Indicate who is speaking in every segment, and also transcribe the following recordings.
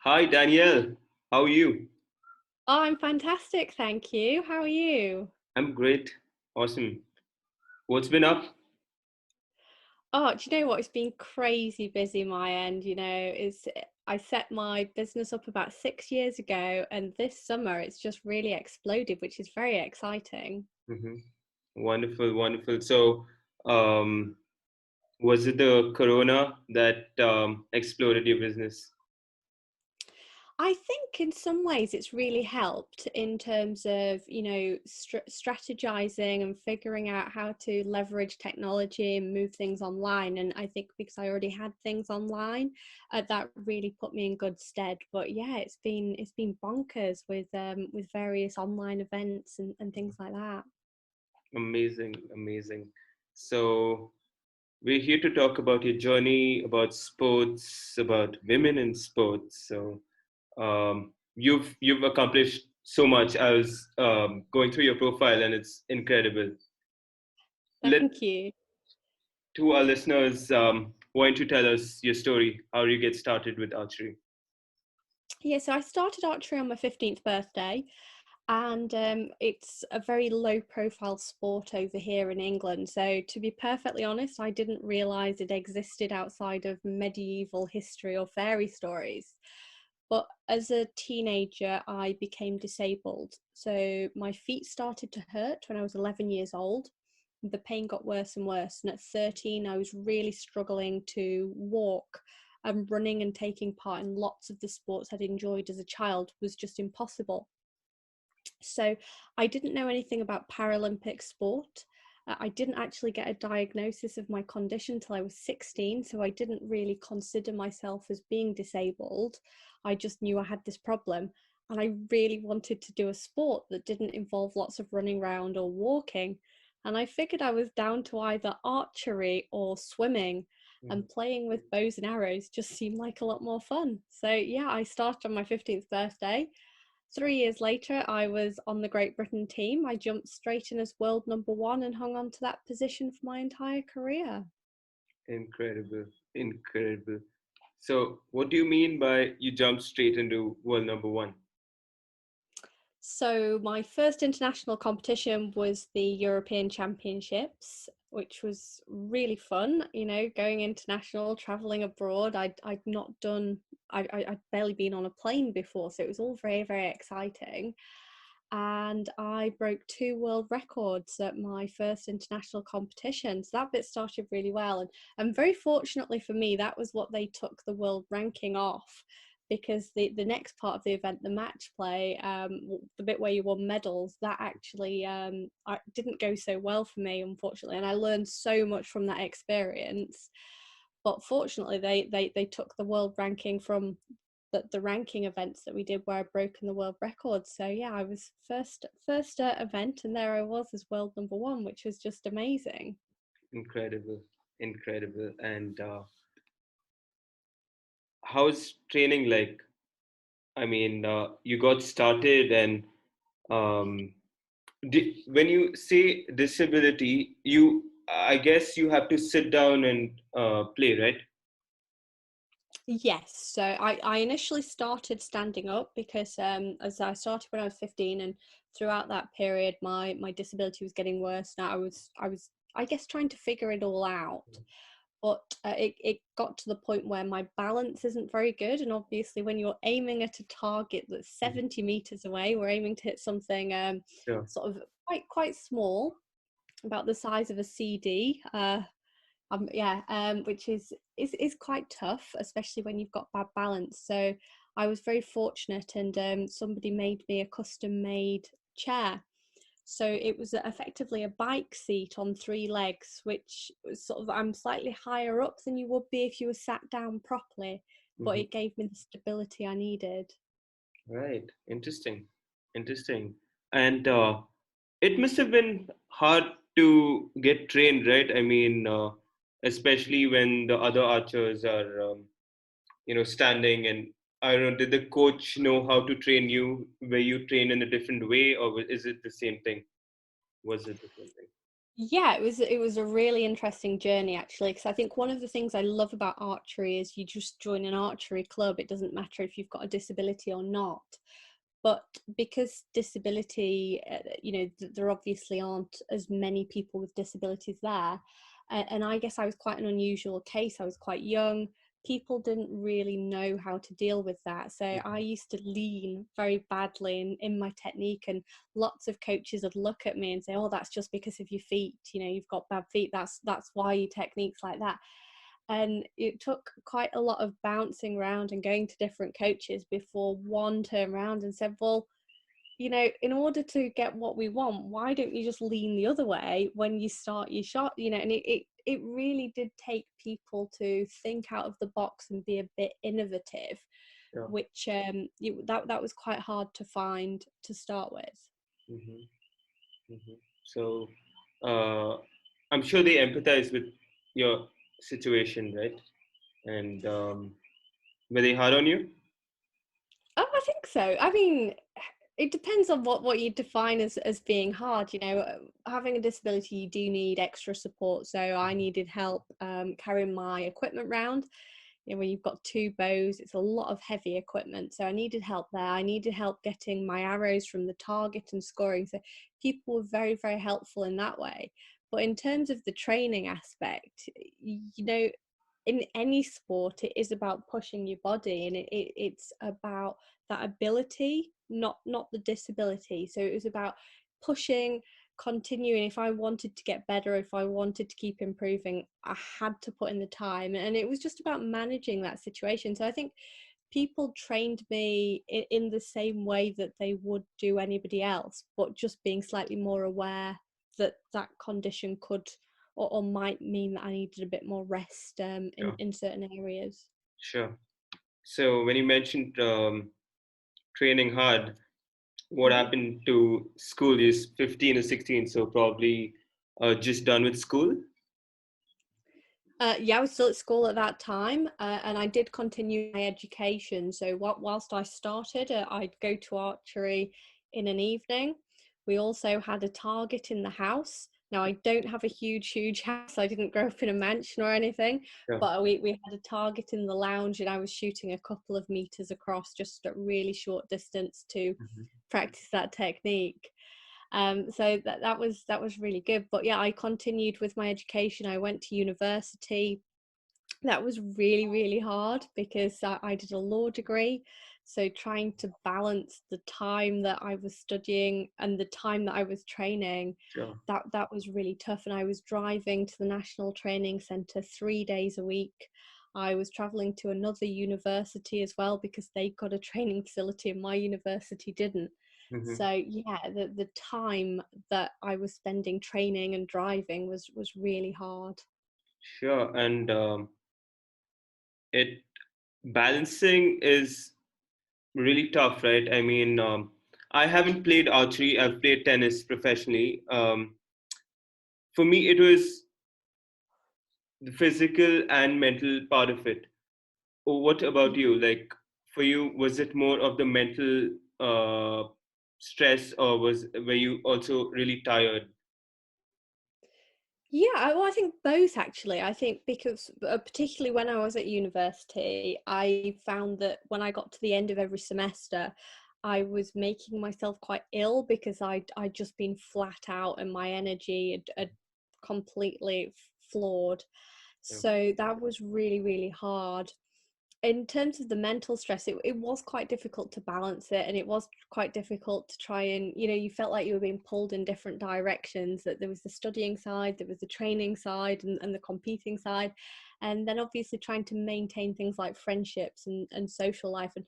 Speaker 1: Hi, Danielle. How are you?
Speaker 2: Oh, I'm fantastic, thank you. How are you?
Speaker 1: I'm great. Awesome. What's been up?
Speaker 2: Oh, do you know what? It's been crazy busy my end, I set my business up about 6 years ago, and this summer it's just really exploded, which is very exciting.
Speaker 1: hmm Wonderful, wonderful. So, um, was it the corona that exploded your business?
Speaker 2: I think in some ways it's really helped in terms of, strategizing and figuring out how to leverage technology and move things online. And I think because I already had things online, that really put me in good stead. But yeah, it's been bonkers with various online events and things like that.
Speaker 1: Amazing, amazing. So, we're here to talk about your journey, about sports, about women in sports. So, you've accomplished so much. I was going through your profile, and it's incredible. Let
Speaker 2: Thank you.
Speaker 1: To our listeners, why don't you tell us your story, how you get started with archery?
Speaker 2: Yeah, so I started archery on my 15th birthday, and it's a very low profile sport over here in England. So, to be perfectly honest, I didn't realize it existed outside of medieval history or fairy stories. But as a teenager, I became disabled. So, my feet started to hurt when I was 11 years old. The pain got worse and worse. And at 13, I was really struggling to walk, and running and taking part in lots of the sports I'd enjoyed as a child was just impossible. So I didn't know anything about Paralympic sport. I didn't actually get a diagnosis of my condition till I was 16, so I didn't really consider myself as being disabled. I just knew I had this problem, and I really wanted to do a sport that didn't involve lots of running around or walking. And I figured I was down to either archery or swimming,
Speaker 1: Mhm.
Speaker 2: and playing with bows and arrows just seemed like a lot more fun. So yeah, I started on my 15th birthday. 3 years later, I was on the Great Britain team. I jumped straight in as world number one and hung on to that position for my entire career.
Speaker 1: Incredible, incredible. So, what do you mean by you jumped straight into world number one?
Speaker 2: So, my first international competition was the European Championships, which was really fun. Going international, traveling abroad. I'd not done, I'd barely been on a plane before, so it was all very, very exciting. And I broke two world records at my first international competition. So that bit started really well. And very fortunately for me, that was what they took the world ranking off, because the next part of the event, the match play, the bit where you won medals, that actually didn't go so well for me, unfortunately. And I learned so much from that experience. But fortunately, they took the world ranking from the ranking events that we did where I'd broken the world record. So yeah, I was first event, and there I was as world number one, which was just amazing.
Speaker 1: Incredible, incredible. And how's training like? I mean, you got started, and um, when you say disability, I guess you have to sit down and play, right?
Speaker 2: Yes, so I initially started standing up because as I started when I was 15, and throughout that period my disability was getting worse. Now I was I guess trying to figure it all out, but it got to the point where my balance isn't very good. And obviously when you're aiming at a target that's
Speaker 1: Mhm.
Speaker 2: 70 meters away, we're aiming to hit something
Speaker 1: Sure.
Speaker 2: sort of quite small, about the size of a CD. Yeah, which is quite tough, especially when you've got bad balance. So I was very fortunate, and somebody made me a custom made chair. So it was effectively a bike seat on three legs, which was sort of, I'm slightly higher up than you would be if you were sat down properly, but
Speaker 1: Mhm.
Speaker 2: it gave me the stability I needed.
Speaker 1: Right. Interesting. Interesting. And it must have been hard to get trained, right? I mean, especially when the other archers are, standing and I don't know, did the coach know how to train you? Were you trained in a different way, or is it the same thing? Was it the same thing?
Speaker 2: Yeah, it was a really interesting journey actually, because I think one of the things I love about archery is you just join an archery club. It doesn't matter if you've got a disability or not. But because disability, there obviously aren't as many people with disabilities there. And I guess I was quite an unusual case. I was quite young. People didn't really know how to deal with that. So I
Speaker 1: Mhm.
Speaker 2: used to lean very badly in my technique, and lots of coaches would look at me and say, oh, that's just because of your feet. You've got bad feet. That's why your technique's like that. And it took quite a lot of bouncing around and going to different coaches before one turned around and said, well, in order to get what we want, why don't you just lean the other way when you start your shot? And it really did take people to think out of the box and be a bit innovative,
Speaker 1: Yeah.
Speaker 2: which that was quite hard to find to start with.
Speaker 1: Hmm. Hmm. So, uh, I'm sure they empathize with your situation, right? And were they hard on you?
Speaker 2: Oh, I think so. I mean, it depends on what you define as being hard. Having a disability, you do need extra support. So I needed help carrying my equipment round. When you've got two bows, it's a lot of heavy equipment. So I needed help there. I needed help getting my arrows from the target and scoring. So people were very, very helpful in that way. But in terms of the training aspect, in any sport, it is about pushing your body, and it's about that ability, not the disability. So it was about pushing, continuing. If I wanted to get better, if I wanted to keep improving, I had to put in the time, and it was just about managing that situation. So I think people trained me in the same way that they would do anybody else, but just being slightly more aware that that condition could or might mean that I needed a bit more rest
Speaker 1: Sure.
Speaker 2: in certain areas.
Speaker 1: Sure. So when you mentioned training hard, what
Speaker 2: Mhm.
Speaker 1: happened to school? Is 15 or 16, so probably just done with school.
Speaker 2: Yeah, I was still at school at that time, and I did continue my education. So whilst I started, I'd go to archery in an evening. We also had a target in the house. Now, I don't have a huge house. I didn't grow up in a mansion or anything,
Speaker 1: Yeah.
Speaker 2: but we had a target in the lounge, and I was shooting a couple of meters across, just at really short distance to
Speaker 1: Mhm.
Speaker 2: practice that technique. So that was really good. But yeah, I continued with my education. I went to university. That was really, really hard because I did a law degree. So trying to balance the time that I was studying and the time that I was training,
Speaker 1: Sure.
Speaker 2: that was really tough. And I was driving to the National Training Centre 3 days a week. I was traveling to another university as well because they got a training facility and my university didn't.
Speaker 1: Hmm.
Speaker 2: So yeah, the time that I was spending training and driving was really hard.
Speaker 1: Sure. And it balancing is really tough, right? I mean, I haven't played archery. I've played tennis professionally. For me, it was the physical and mental part of it. What about you? Like, for you, was it more of the mental stress, or were you also really tired?
Speaker 2: Yeah, well, I think both actually. I think because particularly when I was at university, I found that when I got to the end of every semester, I was making myself quite ill because I'd just been flat out and my energy had completely floored.
Speaker 1: Yeah.
Speaker 2: So that was really, really hard. In terms of the mental stress, it was quite difficult to balance it, and it was quite difficult to try and you felt like you were being pulled in different directions, that there was the studying side, there was the training side, and the competing side, and then obviously trying to maintain things like friendships and social life, and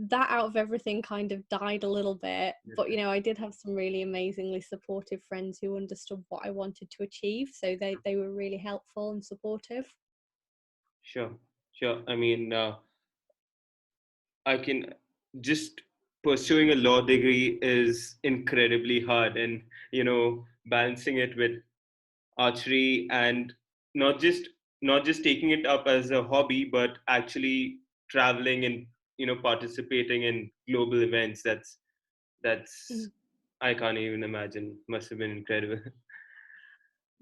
Speaker 2: that out of everything kind of died a little bit. But I did have some really amazingly supportive friends who understood what I wanted to achieve, so they were really helpful and supportive.
Speaker 1: Sure, sure. I mean, I can just pursuing a law degree is incredibly hard, and balancing it with archery, and not just not just taking it up as a hobby, but actually traveling and participating in global events. That's I can't even imagine. Must have been incredible.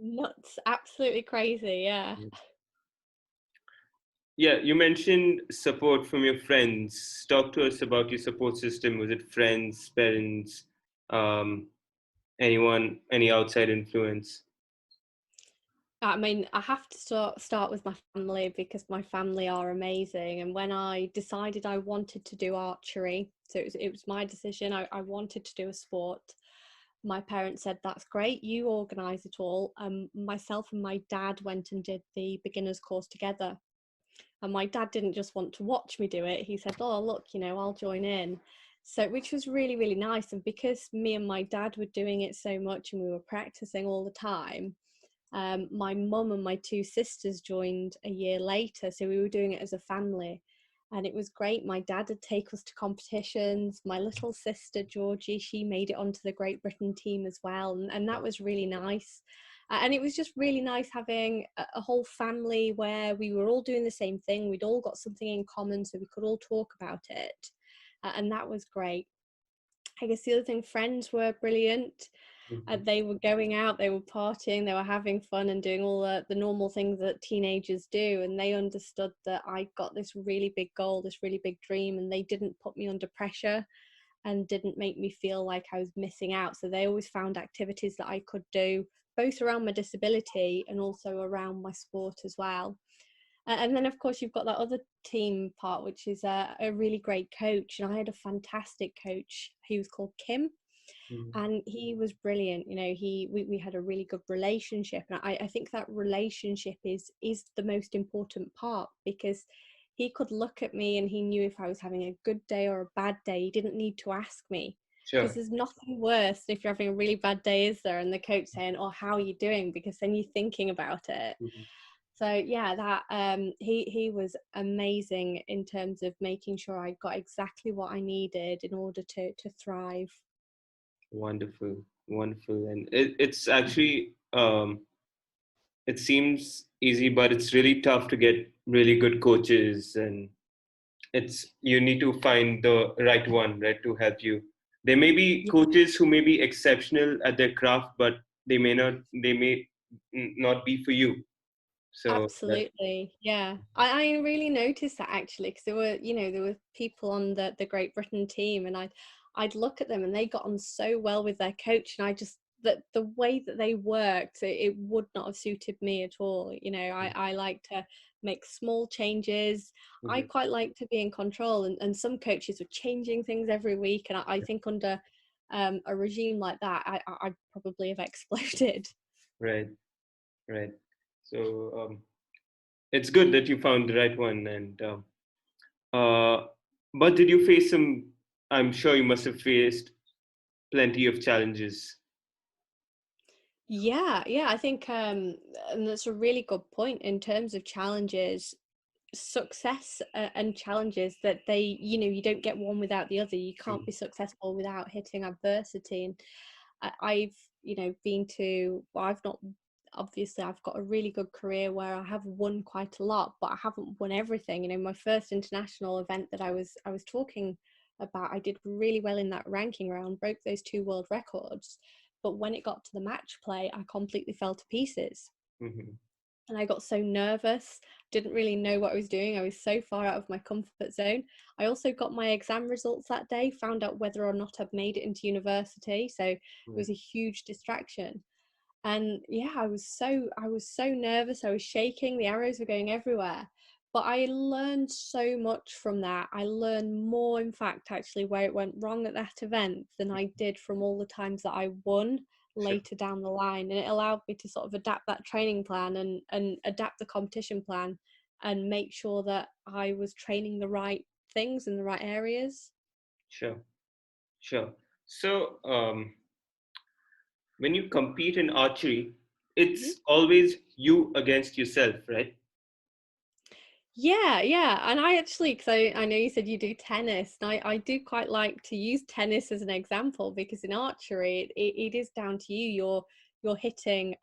Speaker 2: Nuts, absolutely crazy, yeah.
Speaker 1: Yeah, you mentioned support from your friends. Talk to us about your support system. Was it friends, parents, um, anyone, any outside influence?
Speaker 2: I mean, I have to start with my family because my family are amazing. And when I decided I wanted to do archery, so it was my decision. I wanted to do a sport. My parents said, "That's great. You organise it all." Myself and my dad went and did the beginners course together. And my dad didn't just want to watch me do it. He said, "Oh, look, I'll join in." So, which was really, really nice. And because me and my dad were doing it so much and we were practicing all the time, my mum and my two sisters joined a year later, so we were doing it as a family, and it was great. My dad would take us to competitions. My little sister Georgie, she made it onto the Great Britain team as well, and that was really nice. And it was just really nice having a whole family where we were all doing the same thing. We'd all got something in common, so we could all talk about it, and that was great. I guess the other thing, friends were brilliant.
Speaker 1: Mhm.
Speaker 2: They were going out, they were partying, they were having fun and doing all the normal things that teenagers do. And they understood that I got this really big goal, this really big dream, and they didn't put me under pressure and didn't make me feel like I was missing out. So they always found activities that I could do, both around my disability and also around my sport as well. And then, of course, you've got that other team part, which is a really great coach. And I had a fantastic coach. He was called Kim,
Speaker 1: Mhm.
Speaker 2: and he was brilliant. We had a really good relationship, and I think that relationship is the most important part, because he could look at me and he knew if I was having a good day or a bad day. He didn't need to ask me, because
Speaker 1: Sure.
Speaker 2: there's nothing worse if you're having a really bad day, is there, and the coach saying, "Oh, how are you doing?" Because then you're thinking about it.
Speaker 1: Mhm.
Speaker 2: So yeah, that he was amazing in terms of making sure I got exactly what I needed in order to thrive.
Speaker 1: Wonderful, wonderful, and it's actually it seems easy, but it's really tough to get really good coaches, and it's you need to find the right one, right, to help you. There may be coaches who may be exceptional at their craft, but they may not be for you. So that.
Speaker 2: Absolutely, yeah. I really noticed that, actually, because there were people on the Great Britain team, and I'd look at them and they got on so well with their coach, and I just that the way that they worked, it would not have suited me at all. I like to make small changes. I
Speaker 1: Mhm.
Speaker 2: quite like to be in control, and some coaches were changing things every week, and I think under a regime like that, I probably have exploded.
Speaker 1: Right, right. So it's good that you found the right one, and uh, but did you face some? I'm sure you must have faced plenty of challenges.
Speaker 2: Yeah, yeah, I think and that's a really good point in terms of challenges. Success and challenges, that you don't get one without the other. You can't
Speaker 1: Mhm.
Speaker 2: be successful without hitting adversity. And I've been to, well, I've not, obviously I've got a really good career where I have won quite a lot, but I haven't won everything. My first international event that I was talking about, I did really well in that ranking round, broke those two world records, but when it got to the match play, I completely fell to pieces,
Speaker 1: Mhm.
Speaker 2: and I got so nervous, didn't really know what I was doing. I was so far out of my comfort zone. I also got my exam results that day, found out whether or not I'd made it into university, so it
Speaker 1: Right.
Speaker 2: was a huge distraction. And yeah, I was so nervous. I was shaking, the arrows were going everywhere. But I learned so much from that. I learned more, in fact, actually, where it went wrong at that event than I did from all the times that I won
Speaker 1: Sure.
Speaker 2: later down the line. And it allowed me to sort of adapt that training plan and adapt the competition plan and make sure that I was training the right things in the right areas.
Speaker 1: Sure. Sure. So when you compete in archery,
Speaker 2: Mhm.
Speaker 1: it's always you against yourself, right?
Speaker 2: Yeah, yeah. And I actually, because I know you said you do tennis, and I do quite like to use tennis as an example, because in archery, it is down to you. You're hitting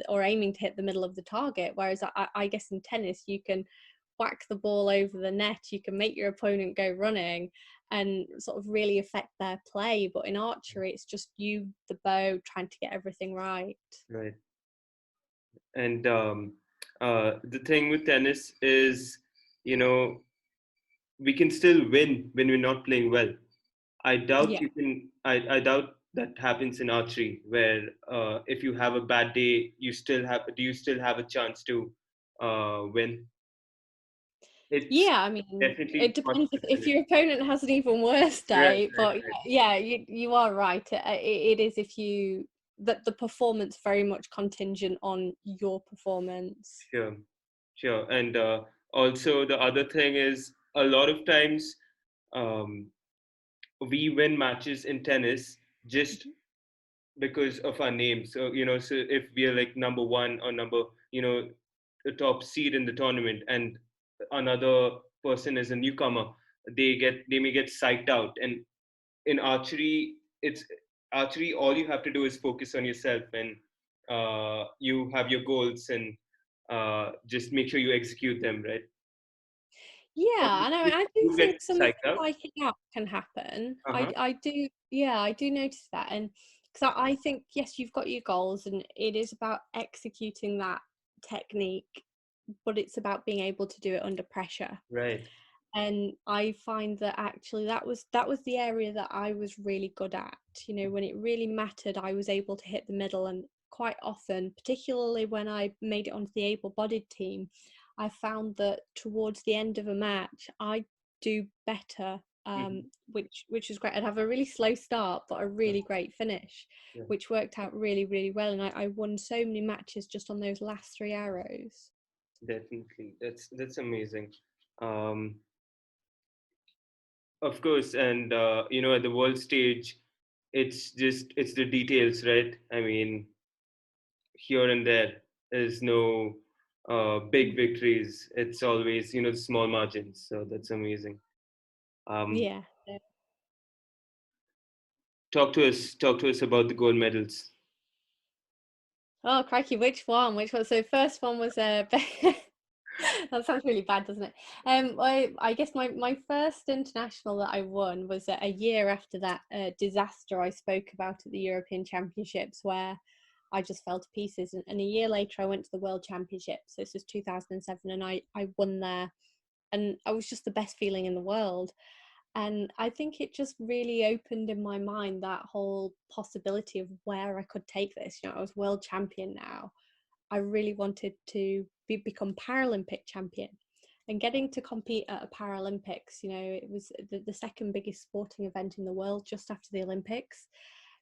Speaker 2: or aiming to hit the middle of the target. Whereas I guess in tennis, you can whack the ball over the net, you can make your opponent go running and sort of really affect their play. But in archery, it's just you, the bow, trying to get everything right.
Speaker 1: Right. And the thing with tennis is, you know, we can still win when we're not playing well. I doubt
Speaker 2: Yeah.
Speaker 1: you can. I doubt that happens in archery, where if you have a bad day, you still have. Do you still have a chance to win? It's
Speaker 2: Yeah, I mean, it
Speaker 1: definitely not
Speaker 2: depends
Speaker 1: the
Speaker 2: if
Speaker 1: tennis.
Speaker 2: your opponent has an even worse
Speaker 1: Right,
Speaker 2: day.
Speaker 1: right,
Speaker 2: But
Speaker 1: right.
Speaker 2: yeah, you are right. It is if you that the performance very much contingent on your performance.
Speaker 1: Sure, sure. And also the other thing is a lot of times um, we win matches in tennis just
Speaker 2: Mhm.
Speaker 1: because of our name. So, so if we are like number one or number, the top seed in the tournament, and another person is a newcomer, they may get psyched out. And in archery, it's archery, all you have to do is focus on yourself, and you have your goals, and just make sure you execute them, right?
Speaker 2: Yeah, and
Speaker 1: You
Speaker 2: I do
Speaker 1: you get
Speaker 2: think some of
Speaker 1: psyched out.
Speaker 2: the psyching out can happen.
Speaker 1: Uh-huh.
Speaker 2: I do, yeah, I do notice that, and because I think yes, you've got your goals, and it is about executing that technique, but it's about being able to do it under pressure.
Speaker 1: Right.
Speaker 2: And I find that actually that was the area that I was really good at. When it really mattered, I was able to hit the middle, and quite often, particularly when I made it onto the able-bodied team, I found that towards the end of a match I do better,
Speaker 1: Mhm.
Speaker 2: which was great. I'd have a really slow start but a
Speaker 1: Yeah,
Speaker 2: really great finish,
Speaker 1: yeah,
Speaker 2: which worked out really, really well, and I won so many matches just on those last 3 arrows.
Speaker 1: definitely. That's amazing. Um, of course, and at the world stage, it's the details, right? I mean, here and there is no big victories. It's always the small margins. So that's amazing. Um,
Speaker 2: Yeah.
Speaker 1: talk to us about the gold medals.
Speaker 2: Oh, crikey, which one? Which one? So first one was that sounds really bad, doesn't it? I guess my first international that I won was a year after that disaster I spoke about at the European Championships, where I just fell to pieces. And a year later, I went to the World Championships. So this was 2007, and I won there, and I was just the best feeling in the world. And I think it just really opened in my mind that whole possibility of where I could take this. I was world champion now. I really wanted to become Paralympic champion. And getting to compete at a Paralympics, it was the second biggest sporting event in the world just after the Olympics.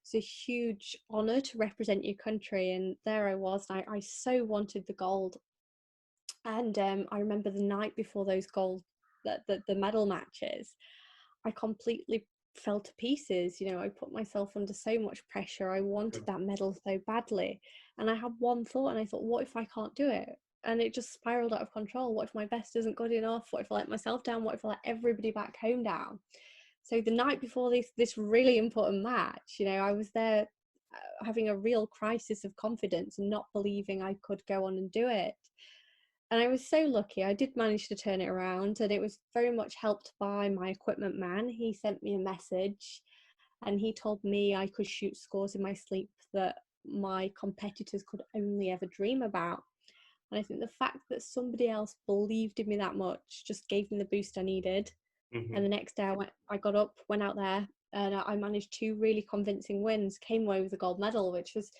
Speaker 2: It's a huge honour to represent your country. And there I was, and I so wanted the gold. And I remember the night before those gold, the medal matches, I completely fell to pieces. I put myself under so much pressure. I wanted that medal so badly. And I had one thought, and I thought, what if I can't do it? And it just spiraled out of control. What if my best isn't good enough? What if I let myself down? What if I let everybody back home down? So the night before this really important match, I was there having a real crisis of confidence and not believing I could go on and do it. And I was so lucky. I did manage to turn it around, and it was very much helped by my equipment man. He sent me a message, and he told me I could shoot scores in my sleep that my competitors could only ever dream about. And I think the fact that somebody else believed in me that much just gave me the boost I needed.
Speaker 1: Hmm.
Speaker 2: And the next day I got up, went out there, and I managed two really convincing wins, came away with a gold medal, which was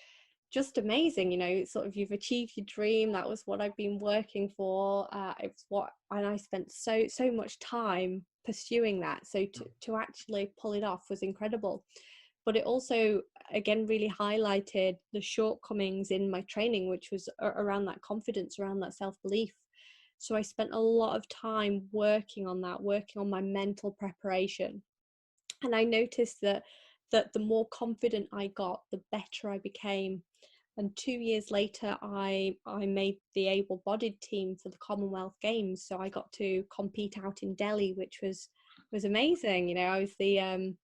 Speaker 2: just amazing. Sort of, you've achieved your dream. That was what I've been working for. It was and I spent so much time pursuing that. So to actually pull it off was incredible. But it also, again, really highlighted the shortcomings in my training, which was around that confidence, around that self-belief. So I spent a lot of time working on that, working on my mental preparation. And I noticed that the more confident I got, the better I became. And 2 years later, I made the able-bodied team for the Commonwealth Games. So I got to compete out in Delhi, which was amazing. I was the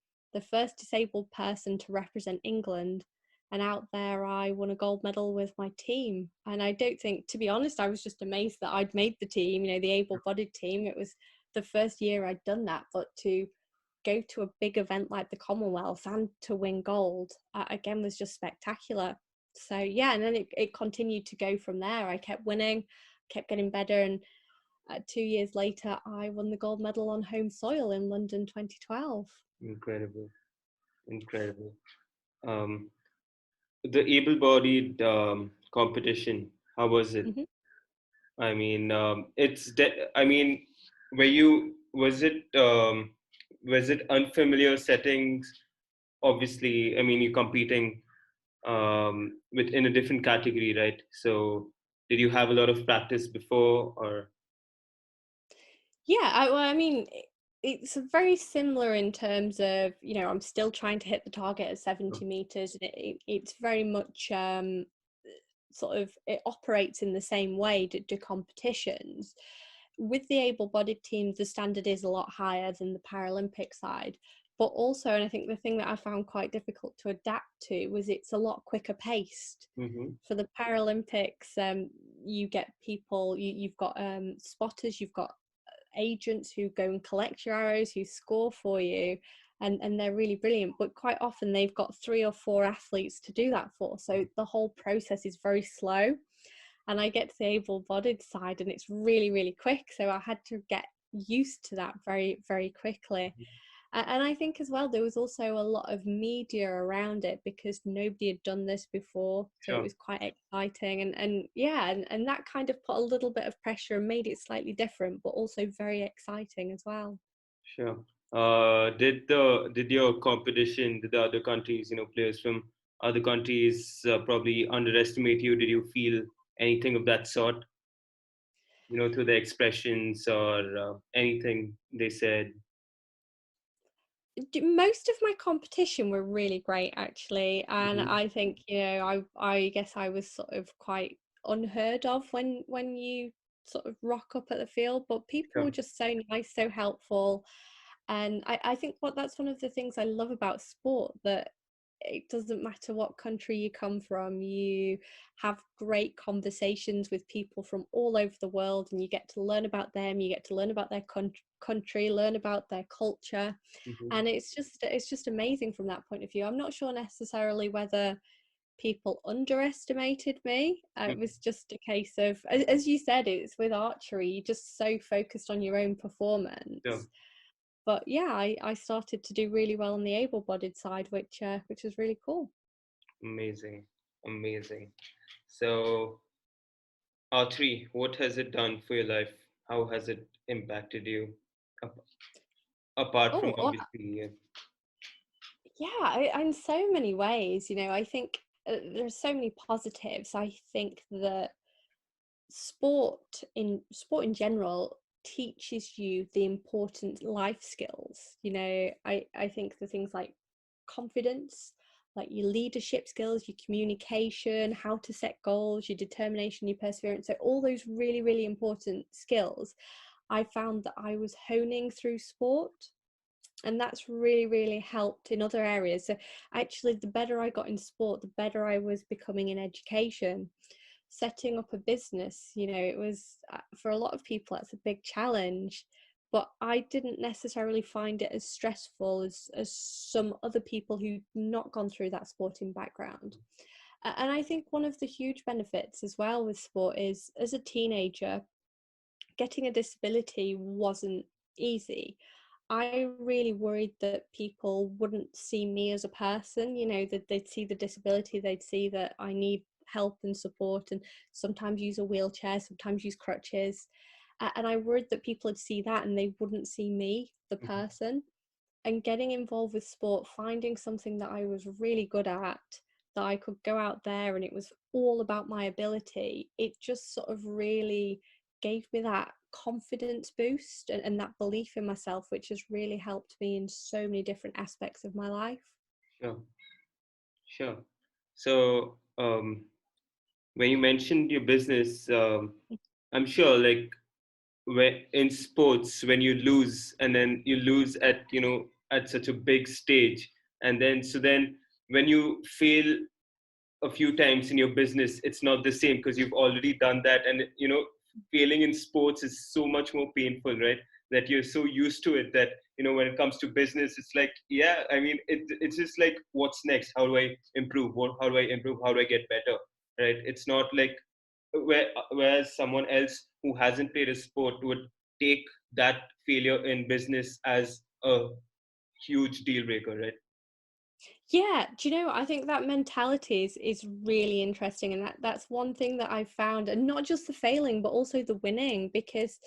Speaker 2: first disabled person to represent England, and out there I won a gold medal with my team. And I don't think, to be honest, I was just amazed that I'd made the team. The able-bodied team. It was the first year I'd done that, but to go to a big event like the Commonwealth and to win gold, again, was just spectacular. So yeah, and then it continued to go from there. I kept winning, kept getting better, and 2 years later I won the gold medal on home soil in London 2012.
Speaker 1: Incredible, incredible. Um, the able-bodied competition, how was it?
Speaker 2: Mm-hmm.
Speaker 1: I mean, I mean, was it unfamiliar settings? Obviously, I mean, you're competing in a different category, right? So, did you have a lot of practice before, or?
Speaker 2: Yeah, I mean, it's very similar in terms of, I'm still trying to hit the target at 70 meters. And it's very much sort of, it operates in the same way to competitions. With the able-bodied teams, the standard is a lot higher than the Paralympic side. But also, and I think the thing that I found quite difficult to adapt to was it's a lot quicker paced.
Speaker 1: Mm-hmm.
Speaker 2: For the Paralympics, you get people, you've got spotters, you've got agents who go and collect your arrows, who score for you, and they're really brilliant. But quite often they've got 3 or 4 athletes to do that for, so the whole process is very slow. And I get to the able-bodied side and it's really, really quick, so I had to get used to that very, very quickly. And I think as well there was also a lot of media around it because nobody had done this before, so it
Speaker 1: Sure,
Speaker 2: was quite exciting. And yeah, and that kind of put a little bit of pressure and made it slightly different, but also very exciting as well.
Speaker 1: sure. Did the other countries, players from other countries probably underestimate you? Did you feel anything of that sort? Through their expressions or anything they said?
Speaker 2: Most of my competition were really great actually, and
Speaker 1: Mm-hmm.
Speaker 2: I think, I guess I was sort of quite unheard of when you sort of rock up at the field, but people were
Speaker 1: Sure.
Speaker 2: just so nice, so helpful. And I think that's one of the things I love about sport, that it doesn't matter what country you come from, you have great conversations with people from all over the world, and you get to learn about them, you get to learn about their country, learn about their culture.
Speaker 1: Mm-hmm.
Speaker 2: And it's just amazing from that point of view. I'm not sure necessarily whether people underestimated me. It
Speaker 1: Mm-hmm.
Speaker 2: was just a case of, as you said, it's with archery, you're just so focused on your own
Speaker 1: Sure.
Speaker 2: performance. But yeah, I started to do really well on the able-bodied side, which was really cool.
Speaker 1: Amazing, amazing. So, R3, what has it done for your life? How has it impacted you? Ap- Apart from
Speaker 2: Oh,
Speaker 1: obviously,
Speaker 2: yeah, in so many ways, I think there's so many positives. I think that sport in general teaches you the important life skills. I think the things like confidence, like your leadership skills, your communication, how to set goals, your determination, your perseverance, so all those really, really important skills I found that I was honing through sport. And that's really, really helped in other areas. So actually, the better I got in sport, the better I was becoming in education. Setting up a business, it was, for a lot of people that's a big challenge, but I didn't necessarily find it as stressful as some other people who'd not gone through that sporting background. And I think one of the huge benefits as well with sport is, as a teenager, getting a disability wasn't easy. I really worried that people wouldn't see me as a person, that they'd see the disability, they'd see that I need help and support, and sometimes use a wheelchair, sometimes use crutches. And I worried that people would see that and they wouldn't see me, the
Speaker 1: Mhm.
Speaker 2: person. And getting involved with sport, finding something that I was really good at, that I could go out there and it was all about my ability, it just sort of really gave me that confidence boost and that belief in myself, which has really helped me in so many different aspects of my life.
Speaker 1: Sure, sure. So, when you mentioned your business, I'm sure, like, when in sports, when you lose, and then you lose at at such a big stage, and then when you fail a few times in your business, it's not the same because you've already done that, and failing in sports is so much more painful, right? that you're so used to it that, when it comes to business, it's like, yeah, I mean, it's just like, what's next? How do I improve? How do I improve? How do I get better? Right? It's not like whereas someone else who hasn't played a sport would take that failure in business as a huge deal breaker, right?
Speaker 2: Yeah, do you know, I think that mentality is really interesting, and that's one thing that I've found, and not just the failing, but also the winning, because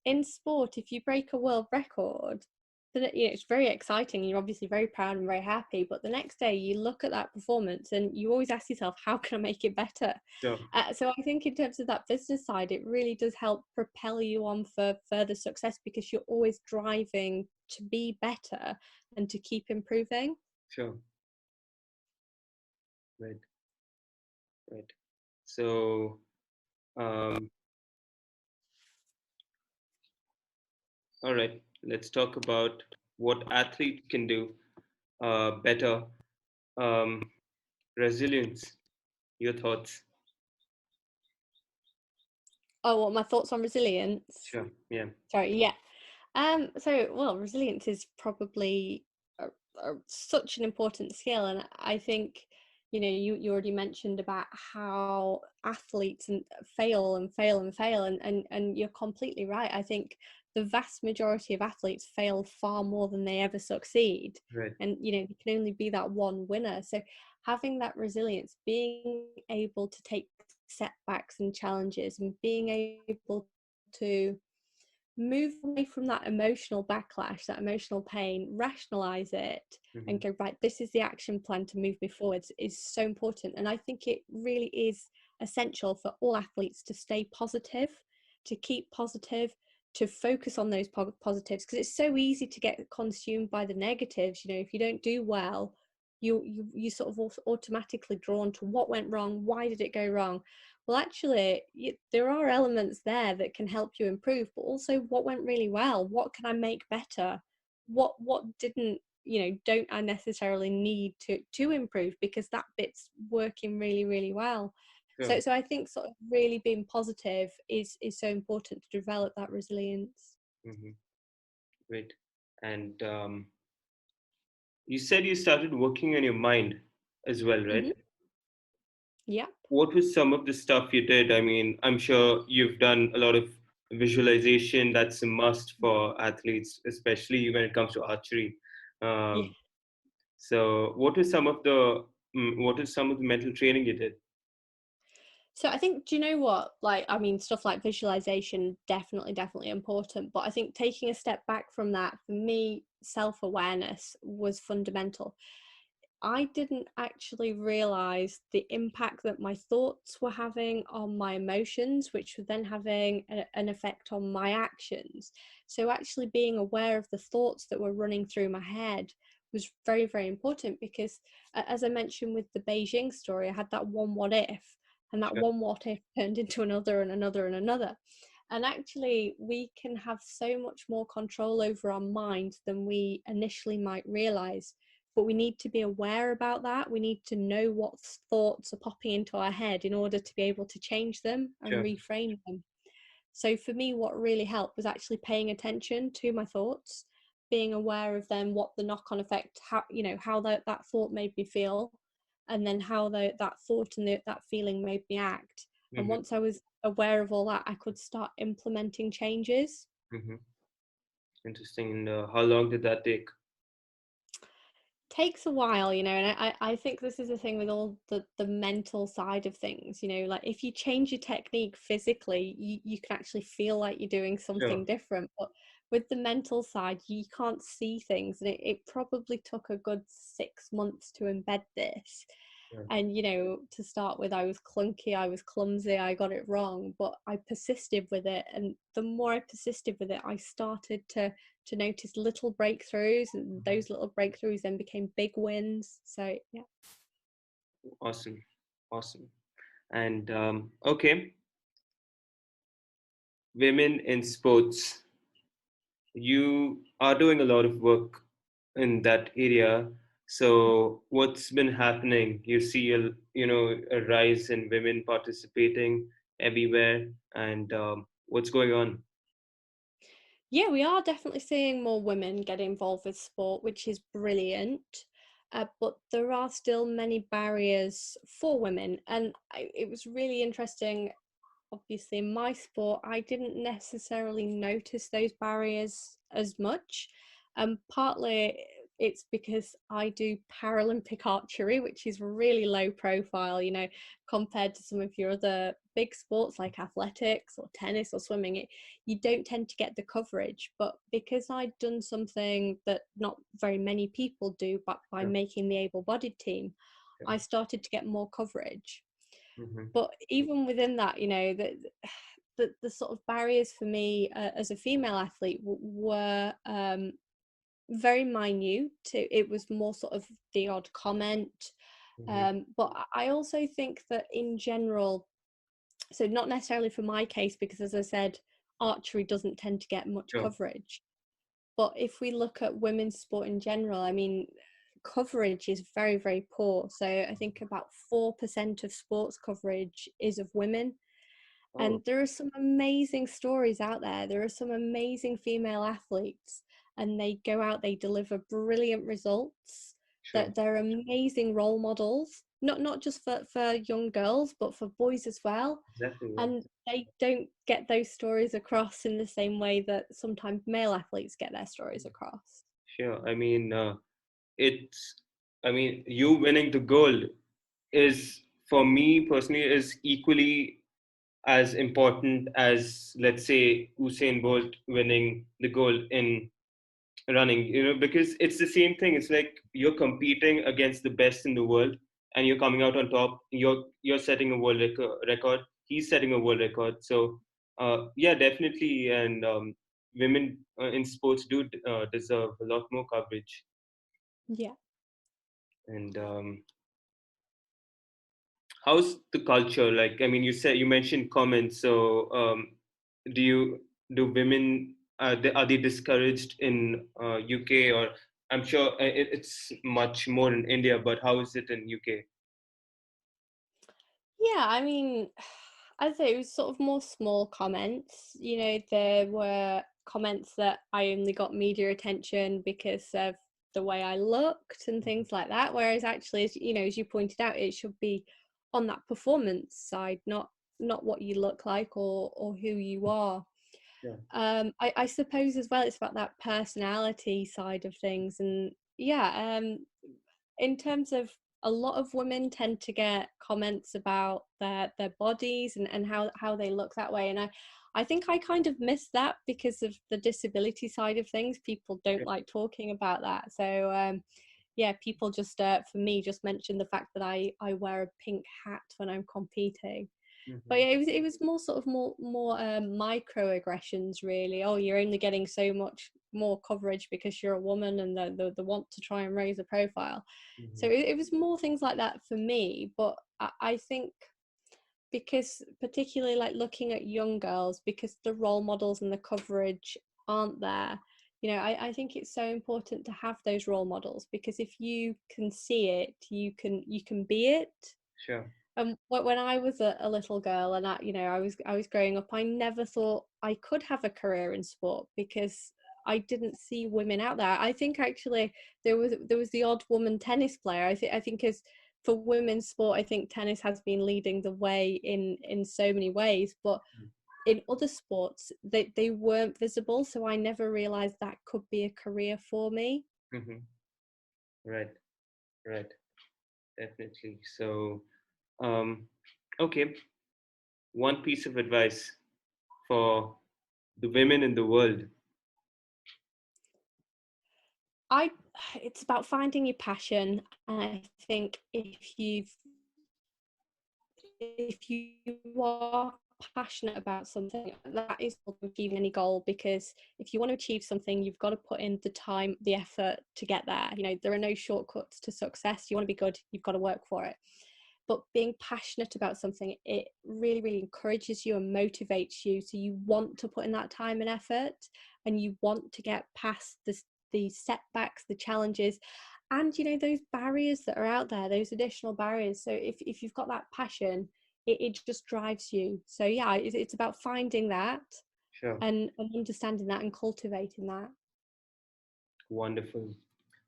Speaker 2: in sport, if you break a world record, then it's very exciting. You're obviously very proud and very happy, but the next day you look at that performance and you always ask yourself, how can I make it better?
Speaker 1: Sure.
Speaker 2: So I think in terms of that business side, it really does help propel you on for further success, because you're always driving to be better and to keep improving.
Speaker 1: Sure. Right. Right. So, um, all right, let's talk about what athlete can do better. Um, Resilience. Your thoughts?
Speaker 2: Oh, what my thoughts on resilience?
Speaker 1: Sure. Yeah.
Speaker 2: Sorry, yeah. So, well, resilience is probably such an important skill, and I think, you already mentioned about how athletes and fail and fail and fail, and you're completely right. I think the vast majority of athletes fail far more than they ever succeed,
Speaker 1: Right.
Speaker 2: and there can only be that one winner. So having that resilience, being able to take setbacks and challenges, and being able to move away from that emotional backlash, that emotional pain, rationalize it,
Speaker 1: Mm-hmm.
Speaker 2: and go, right, this is the action plan to move me forwards, is so important. And I think it really is essential for all athletes to stay positive, to keep positive, to focus on those positives, because it's so easy to get consumed by the negatives. If you don't do well, you sort of automatically drawn to what went wrong, why did it go wrong. Well, actually, there are elements there that can help you improve, but also what went really well, what can I make better, what didn't, don't I necessarily need to improve, because that bit's working really, really well.
Speaker 1: Sure.
Speaker 2: So I think sort of really being positive is so important to develop that resilience.
Speaker 1: Mm-hmm. Great. And you said you started working on your mind as well, right?
Speaker 2: Hmm. Yeah.
Speaker 1: What was some of the stuff you did? I mean, I'm sure you've done a lot of visualization. That's a must for athletes, especially when it comes to archery.
Speaker 2: Yeah.
Speaker 1: Um, so, what is some of the mental training you did?
Speaker 2: So I think, do you know what? Like, I mean, stuff like visualization, definitely important. But I think taking a step back from that, for me, self-awareness was fundamental. I didn't actually realize the impact that my thoughts were having on my emotions, which were then having an effect on my actions. So actually being aware of the thoughts that were running through my head was very, very important, because as I mentioned with the Beijing story, I had that one what if, and that
Speaker 1: Sure.
Speaker 2: one what if turned into another and another and another. And actually, we can have so much more control over our mind than we initially might realize. But we need to be aware about that. We need to know what thoughts are popping into our head in order to be able to change them and
Speaker 1: Sure.
Speaker 2: reframe them. So for me, what really helped was actually paying attention to my thoughts, being aware of them, what the knock-on effect, how that thought made me feel, and then how that thought and that feeling made me act. And
Speaker 1: Mm-hmm.
Speaker 2: once I was aware of all that, I could start implementing changes.
Speaker 1: Mm-hmm. Interesting. And how long did that take?
Speaker 2: Takes a while, and I think this is the thing with all the mental side of things, like if you change your technique physically, you can actually feel like you're doing
Speaker 1: Sure.
Speaker 2: something different, but with the mental side, you can't see things, and it probably took a good 6 months to embed this.
Speaker 1: Sure.
Speaker 2: And to start with, I was clunky, I was clumsy, I got it wrong, but I persisted with it, and the more I persisted with it, I started to notice little breakthroughs, and those little breakthroughs then became big wins. So yeah.
Speaker 1: Awesome. Awesome. And okay, women in sports. You are doing a lot of work in that area. So what's been happening? You see a rise in women participating everywhere, and what's going on?
Speaker 2: Yeah, we are definitely seeing more women get involved with sport, which is brilliant. But there are still many barriers for women. And it was really interesting. Obviously, in my sport, I didn't necessarily notice those barriers as much. Partly it's because I do Paralympic archery, which is really low profile, you know, compared to some of your other big sports like athletics or tennis or swimming. You don't tend to get the coverage. But because I'd done something that not very many people do, but by
Speaker 1: Sure.
Speaker 2: making the able-bodied team,
Speaker 1: Sure.
Speaker 2: I started to get more coverage.
Speaker 1: Mm-hmm.
Speaker 2: But even within that, you know, the sort of barriers for me as a female athlete were very minute. It was more sort of the odd comment.
Speaker 1: Mm-hmm.
Speaker 2: But I also think that in general, so not necessarily for my case, because as I said, archery doesn't tend to get much
Speaker 1: Sure.
Speaker 2: coverage. But if we look at women's sport in general, I mean, coverage is very, very poor. So I think about 4% of sports coverage is of women.
Speaker 1: Oh,
Speaker 2: And there are some amazing stories out there. There are some amazing female athletes, and they go out, they deliver brilliant results.
Speaker 1: sure.
Speaker 2: That they're amazing role models, not just for young girls, but for boys as well.
Speaker 1: Exactly. Yeah.
Speaker 2: And they don't get those stories across in the same way that sometimes male athletes get their stories across.
Speaker 1: Sure. It's, you winning the gold is, for me personally, is equally as important as, let's say, Usain Bolt winning the gold in running, because it's the same thing. It's like you're competing against the best in the world, and you're coming out on top. You're setting a world record. He's setting a world record. So yeah, definitely. And women in sports do deserve a lot more coverage.
Speaker 2: Yeah.
Speaker 1: And how's the culture like? I mean, you mentioned comments. So do you do women, are they discouraged in UK? Or I'm sure it's much more in India, but how is it in UK?
Speaker 2: Yeah, I mean, I'd say it was sort of more small comments. You know, there were comments that I only got media attention because of the way I looked and things like that. Whereas actually, as you know, as you pointed out, it should be on that performance side, not what you look like or who you are.
Speaker 1: Yeah.
Speaker 2: I suppose as well, it's about that personality side of things, and yeah, in terms of a lot of women tend to get comments about their bodies and how they look that way, and I think I kind of miss that because of the disability side of things. People don't like talking about that, so yeah, people just for me just mention the fact that I wear a pink hat when I'm competing. But
Speaker 1: Mm-hmm.
Speaker 2: yeah, it was more sort of more microaggressions really. Oh, you're only getting so much more coverage because you're a woman, and the want to try and raise a profile. So
Speaker 1: Mm-hmm.
Speaker 2: it was more things like that for me. But I think because particularly like looking at young girls, because the role models and the coverage aren't there. You know, I think it's so important to have those role models, because if you can see it, you can be it.
Speaker 1: Sure.
Speaker 2: When I was a little girl, and I was growing up, I never thought I could have a career in sport because I didn't see women out there. I think actually there was the odd woman tennis player. I think as for women's sport, I think tennis has been leading the way in so many ways, but in other sports they weren't visible, so I never realized that could be a career for me.
Speaker 1: Mm-hmm. Right. Right. Definitely. So okay, one piece of advice for the women in the world.
Speaker 2: I It's about finding your passion, and I think if you are passionate about something, that is achieving any goal, because if you want to achieve something, you've got to put in the time, the effort to get there. You know, there are no shortcuts to success. You want to be good, you've got to work for it. But being passionate about something, it really, really encourages you and motivates you, so you want to put in that time and effort, and you want to get past the setbacks, the challenges, and you know, those barriers that are out there, those additional barriers. So if you've got that passion, it just drives you. So yeah, it's about finding that
Speaker 1: Sure.
Speaker 2: and understanding that and cultivating that.
Speaker 1: Wonderful.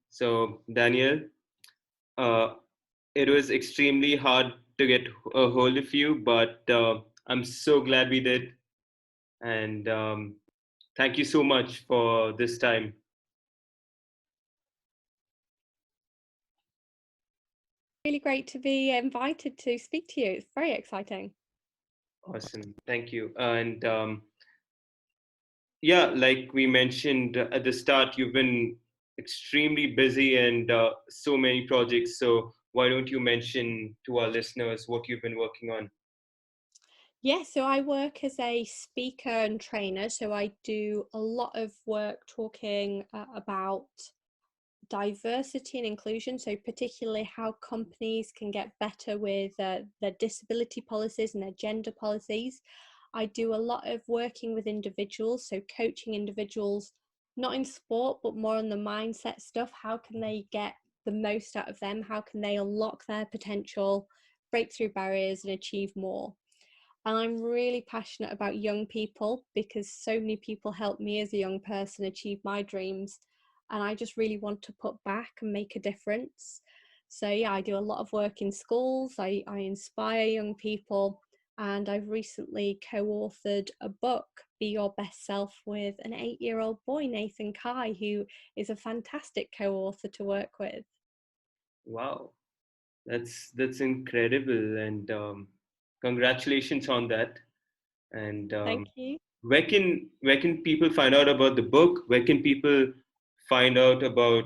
Speaker 1: So, Danielle, uh, it was extremely hard to get a hold of you, but I'm so glad we did. And thank you so much for this time.
Speaker 2: Really great to be invited to speak to you. It's very exciting.
Speaker 1: Awesome. Thank you. And yeah, like we mentioned at the start, you've been extremely busy and so many projects. So why don't you mention to our listeners what you've been working on?
Speaker 2: Yeah, so I work as a speaker and trainer. So I do a lot of work talking about diversity and inclusion. So, particularly how companies can get better with their disability policies and their gender policies. I do a lot of working with individuals, so coaching individuals, not in sport, but more on the mindset stuff. How can they get the most out of them? How can they unlock their potential, break through barriers, and achieve more? And I'm really passionate about young people because so many people helped me as a young person achieve my dreams. And I just really want to put back and make a difference. So, yeah, I do a lot of work in schools, I inspire young people. And I've recently co authored a book, Be Your Best Self, with an 8-year-old boy, Nathan Kai, who is a fantastic co author to work with.
Speaker 1: Wow, that's incredible, and congratulations on that. And
Speaker 2: Thank you.
Speaker 1: where can people find out about the book? Where can people find out about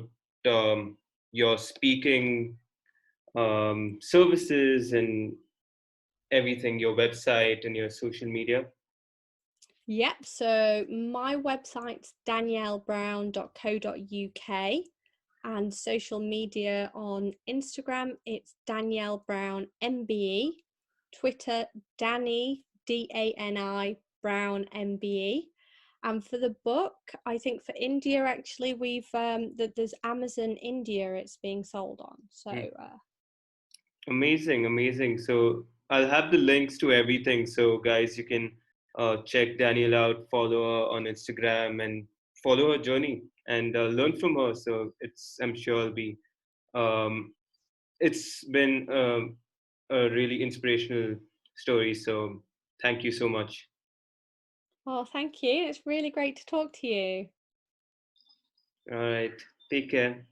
Speaker 1: um, your speaking services and everything, your website and your social media?
Speaker 2: Yep, so my website's daniellebrown.co.uk, and social media on Instagram, it's Danielle Brown MBE, Twitter, Danny, DANI, Brown MBE. And for the book, I think for India, actually, there's Amazon India it's being sold on. So,
Speaker 1: Hmm. Amazing, amazing. So I'll have the links to everything. So guys, you can check Danielle out, follow her on Instagram, and follow her journey and learn from her. So I'm sure it'll be um, it's been a really inspirational story. So thank you so much.
Speaker 2: oh, thank you. It's really great to talk to you.
Speaker 1: All right, take care.